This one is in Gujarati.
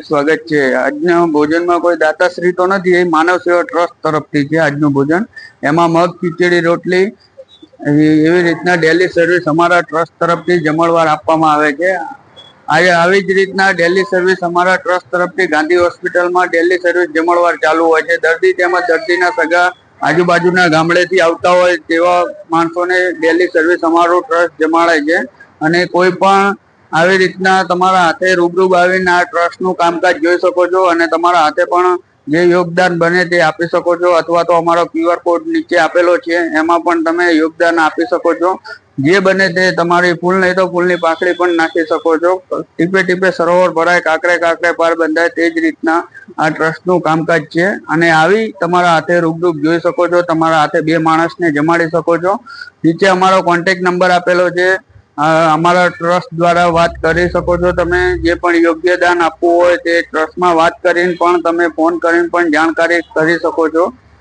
સ્વાગત છે। આજના ભોજનમાં કોઈ દાતાશ્રી તો નથી, એ માનવ સેવા ટ્રસ્ટ તરફથી છે આજનું ભોજન। એમાં મગ, ખીચડી, રોટલી એવી રીતના ડેલી સર્વિસ અમારા ટ્રસ્ટ તરફથી જમણવાર આપવામાં આવે છે। આવી જ રીતના ડેલી સર્વિસ અમારા ટ્રસ્ટ તરફથી ગાંધી હોસ્પિટલમાં ડેલી સર્વિસ જમણવાર ચાલુ હોય છે। દર્દી તેમજ દર્દીના સગા આજુબાજુના ગામડેથી આવતા હોય તેવા માણસોને ડેલી સર્વિસ અમારું ટ્રસ્ટ જમાડે છે। અને કોઈ પણ આવી રીતના તમારા હાથે રૂબરૂ આવીને આ ટ્રસ્ટનું કામકાજ જોઈ શકો છો અને તમારા હાથે પણ જે યોગદાન બને તે આપી શકો છો, અથવા તો અમારો QR કોડ નીચે આપેલો છે એમાં પણ તમે યોગદાન આપી શકો છો। જે બને તે તમારી ફૂલ નહીં તો ફૂલની પાંખડી પણ નાખી શકો છો। ટીપે ટીપે સરોવર ભરાય, કાંકરે કાંકરે પાર બંધાય, તે જ રીતના આ ટ્રસ્ટનું કામકાજ છે। અને આવી તમારા હાથે રૂબરૂ જોઈ શકો છો, તમારા હાથે 2 માણસને જમાડી શકો છો। નીચે અમારો કોન્ટેક્ટ નંબર આપેલો છે, અમારા ટ્રસ્ટ દ્વારા વાત કરી શકો છો। તમે જે પણ યોગ્ય દાન આપવું હોય તે ટ્રસ્ટમાં વાત કરીને પણ તમે ફોન કરીને પણ જાણકારી કરી શકો છો।